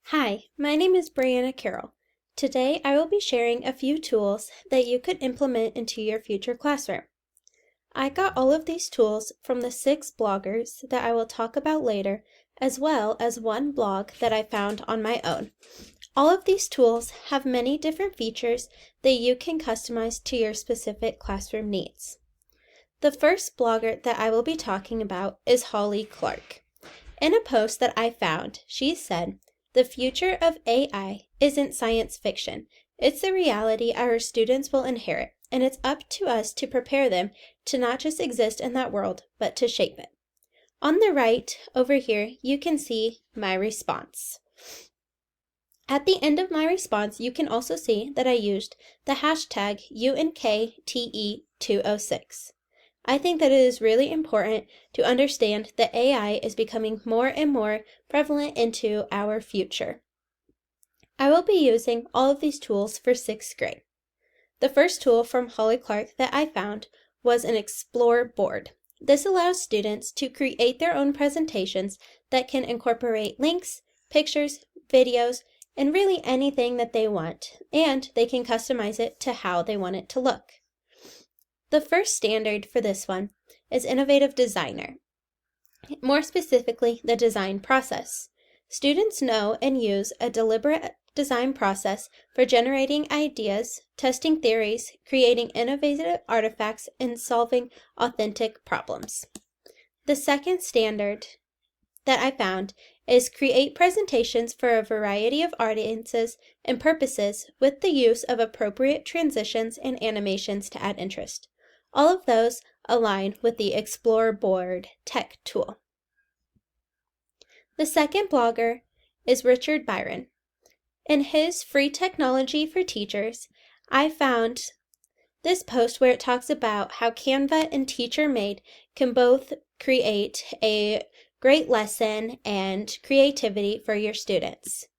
Hi, my name is Brianna Carroll. Today I will be sharing a few tools that you could implement into your future classroom. I got all of these tools from the 6 bloggers that I will talk about later, as well as one blog that I found on my own. All of these tools have many different features that you can customize to your specific classroom needs. The first blogger that I will be talking about is Holly Clark. In a post that I found, she said, "The future of AI isn't science fiction. It's the reality our students will inherit, and it's up to us to prepare them to not just exist in that world, but to shape it." On the right, over here, you can see my response. At the end of my response, you can also see that I used the hashtag UNKTE206. I think that it is really important to understand that AI is becoming more and more prevalent into our future. I will be using all of these tools for 6th grade. The first tool from Holly Clark that I found was an Explore board. This allows students to create their own presentations that can incorporate links, pictures, videos, and really anything that they want, and they can customize it to how they want it to look. The first standard for this one is Innovative Designer, more specifically the design process. Students know and use a deliberate design process for generating ideas, testing theories, creating innovative artifacts, and solving authentic problems. The second standard that I found is create presentations for a variety of audiences and purposes with the use of appropriate transitions and animations to add interest. All of those align with the Explore board tech tool. The second blogger is Richard Byron. In his Free Technology for Teachers, I found this post where it talks about how Canva and TeacherMade can both create a great lesson and creativity for your students.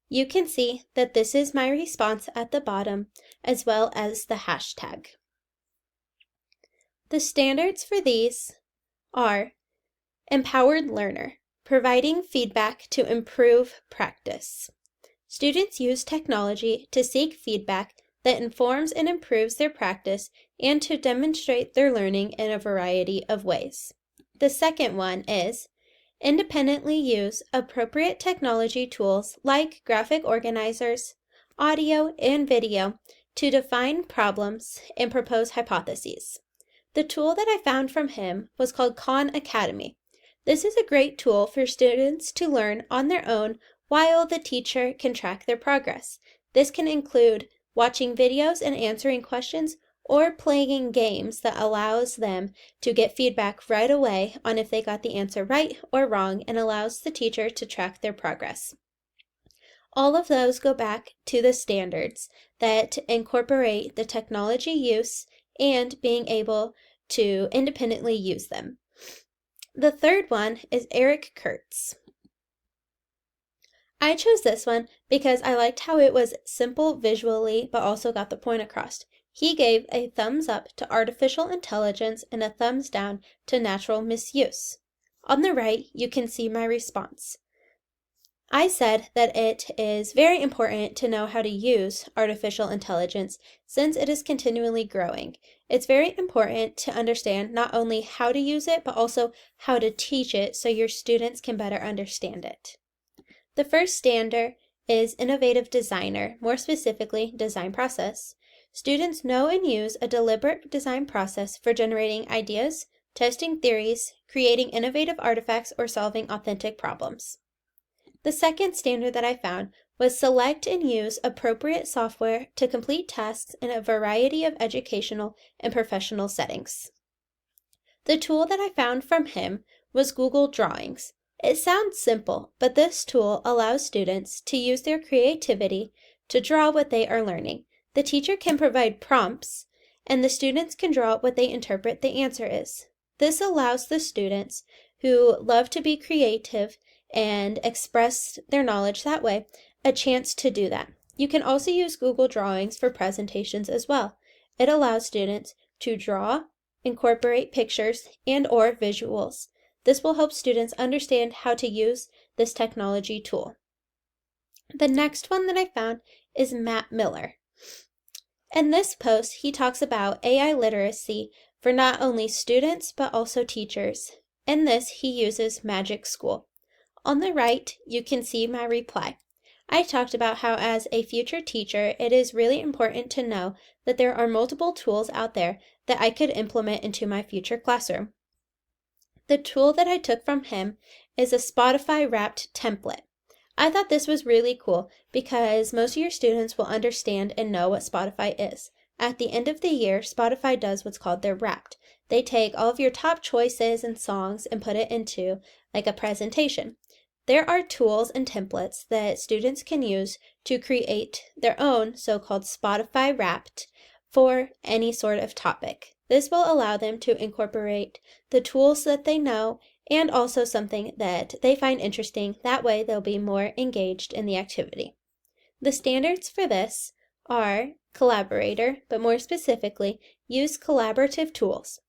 You can see that this is my response at the bottom, as well as the hashtag. The standards for these are Empowered Learner, providing feedback to improve practice. Students use technology to seek feedback that informs and improves their practice and to demonstrate their learning in a variety of ways. The second one is independently use appropriate technology tools like graphic organizers, audio, and video to define problems and propose hypotheses. The tool that I found from him was called Khan Academy. This is a great tool for students to learn on their own while the teacher can track their progress. This can include watching videos and answering questions or playing games that allows them to get feedback right away on if they got the answer right or wrong and allows the teacher to track their progress. All of those go back to the standards that incorporate the technology use and being able to independently use them. The third one is Eric Kurtz. I chose this one because I liked how it was simple visually but also got the point across. He gave a thumbs up to artificial intelligence and a thumbs down to natural misuse. On the right, you can see my response. I said that it is very important to know how to use artificial intelligence since it is continually growing. It's very important to understand not only how to use it, but also how to teach it so your students can better understand it. The first standard is Innovative Designer, more specifically, design process. Students know and use a deliberate design process for generating ideas, testing theories, creating innovative artifacts, or solving authentic problems. The second standard that I found was select and use appropriate software to complete tasks in a variety of educational and professional settings. The tool that I found from him was Google Drawings. It sounds simple, but this tool allows students to use their creativity to draw what they are learning. The teacher can provide prompts, and the students can draw what they interpret the answer is. This allows the students who love to be creative and express their knowledge that way a chance to do that. You can also use Google Drawings for presentations as well. It allows students to draw, incorporate pictures, and/or visuals. This will help students understand how to use this technology tool. The next one that I found is Matt Miller. In this post, he talks about AI literacy for not only students but also teachers. In this, he uses Magic School. On the right, you can see my reply. I talked about how as a future teacher, it is really important to know that there are multiple tools out there that I could implement into my future classroom. The tool that I took from him is a Spotify Wrapped template. I thought this was really cool because most of your students will understand and know what Spotify is. At the end of the year, Spotify does what's called their Wrapped. They take all of your top choices and songs and put it into like a presentation. There are tools and templates that students can use to create their own so-called Spotify Wrapped for any sort of topic. This will allow them to incorporate the tools that they know and also something that they find interesting. That way they'll be more engaged in the activity. The standards for this are Collaborator, but more specifically, use collaborative tools.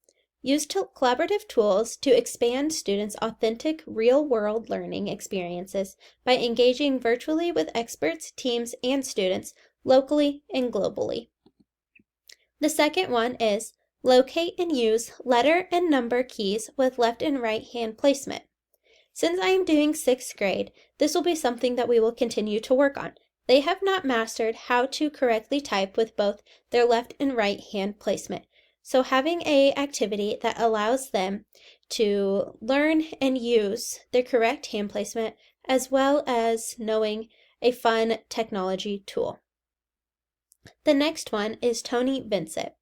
Use collaborative tools to expand students' authentic real-world learning experiences by engaging virtually with experts, teams, and students locally and globally. The second one is locate and use letter and number keys with left and right hand placement. Since I am doing 6th grade, this will be something that we will continue to work on. They have not mastered how to correctly type with both their left and right hand placement. So having an activity that allows them to learn and use their correct hand placement as well as knowing a fun technology tool. The next one is Tony Vincent.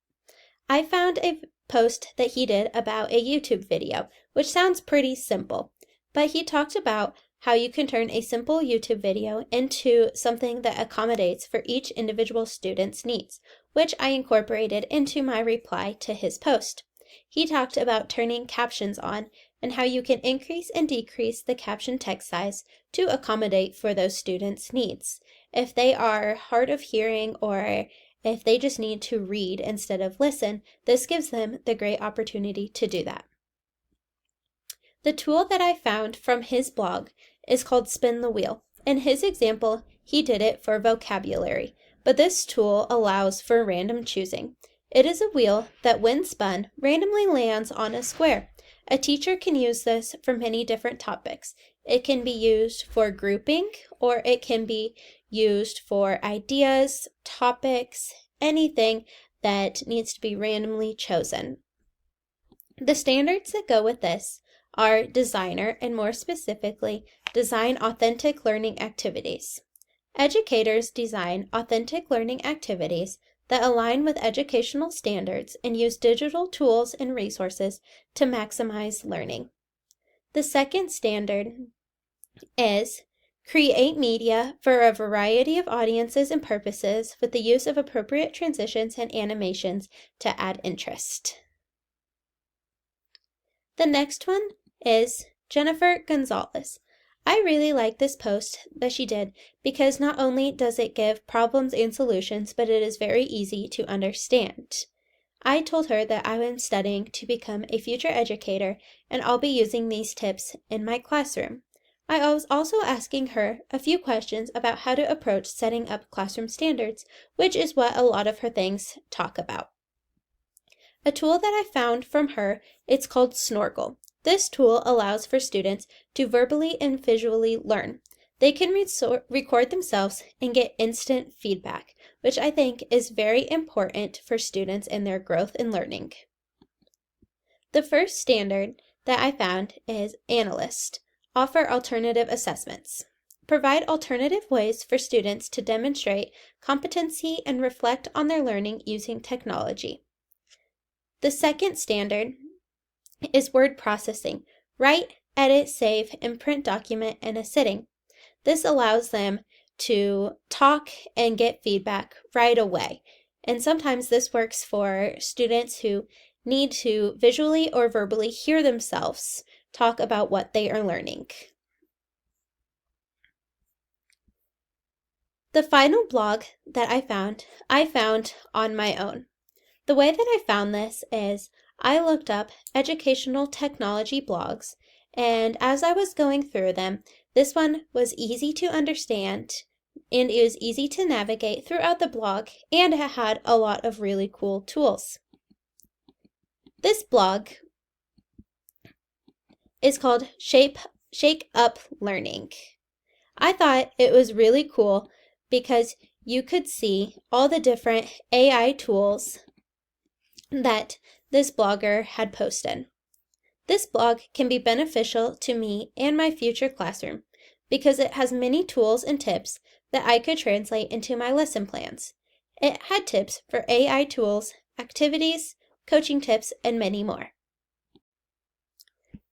I found a post that he did about a YouTube video, which sounds pretty simple, but he talked about how you can turn a simple YouTube video into something that accommodates for each individual student's needs, which I incorporated into my reply to his post. He talked about turning captions on and how you can increase and decrease the caption text size to accommodate for those students' needs. If they are hard of hearing or if they just need to read instead of listen, this gives them the great opportunity to do that. The tool that I found from his blog is called Spin the Wheel. In his example, he did it for vocabulary, but this tool allows for random choosing. It is a wheel that, when spun, randomly lands on a square. A teacher can use this for many different topics. It can be used for grouping, or it can be used for ideas, topics, anything that needs to be randomly chosen. The standards that go with this are designer, and more specifically, design authentic learning activities. Educators design authentic learning activities that align with educational standards and use digital tools and resources to maximize learning. The second standard is create media for a variety of audiences and purposes with the use of appropriate transitions and animations to add interest. The next one is Jennifer Gonzalez. I really like this post that she did because not only does it give problems and solutions, but it is very easy to understand. I told her that I am studying to become a future educator and I'll be using these tips in my classroom. I was also asking her a few questions about how to approach setting up classroom standards, which is what a lot of her things talk about. A tool that I found from her, it's called Snorkel. This tool allows for students to verbally and visually learn. They can record themselves and get instant feedback, which I think is very important for students in their growth and learning. The first standard that I found is Analyst. Offer alternative assessments. Provide alternative ways for students to demonstrate competency and reflect on their learning using technology. The second standard is word processing. Write, edit, save, and print document in a sitting. This allows them to talk and get feedback right away. And sometimes this works for students who need to visually or verbally hear themselves talk about what they are learning. The final blog that I found on my own. The way that I found this is I looked up educational technology blogs, and as I was going through them, this one was easy to understand, and it was easy to navigate throughout the blog, and it had a lot of really cool tools. This blog is called Shake Up Learning. I thought it was really cool because you could see all the different AI tools that this blogger had posted. This blog can be beneficial to me and my future classroom because it has many tools and tips that I could translate into my lesson plans. It had tips for AI tools, activities, coaching tips, and many more.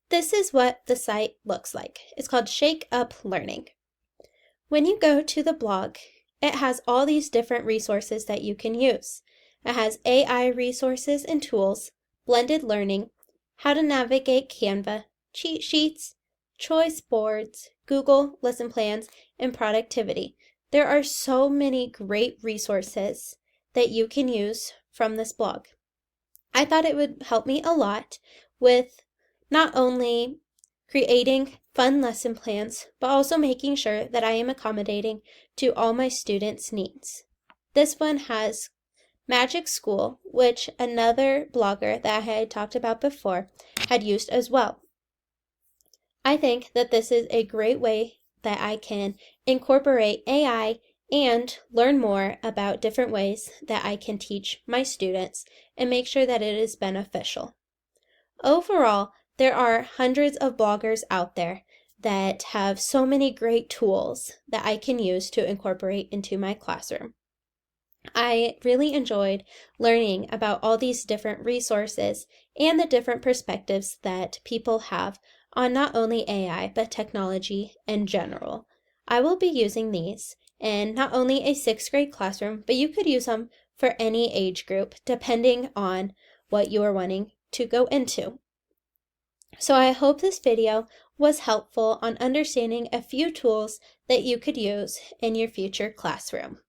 This is what the site looks like. It's called Shake Up Learning. When you go to the blog, it has all these different resources that you can use. It has AI resources and tools, blended learning, how to navigate Canva, cheat sheets, choice boards, Google lesson plans, and productivity. There are so many great resources that you can use from this blog. I thought it would help me a lot with not only creating fun lesson plans, but also making sure that I am accommodating to all my students' needs. This one has Magic School, which another blogger that I had talked about before had used as well. I think that this is a great way that I can incorporate AI and learn more about different ways that I can teach my students and make sure that it is beneficial. Overall, there are hundreds of bloggers out there that have so many great tools that I can use to incorporate into my classroom. I really enjoyed learning about all these different resources and the different perspectives that people have on not only AI, but technology in general. I will be using these in not only a 6th grade classroom, but you could use them for any age group, depending on what you are wanting to go into. So I hope this video was helpful on understanding a few tools that you could use in your future classroom.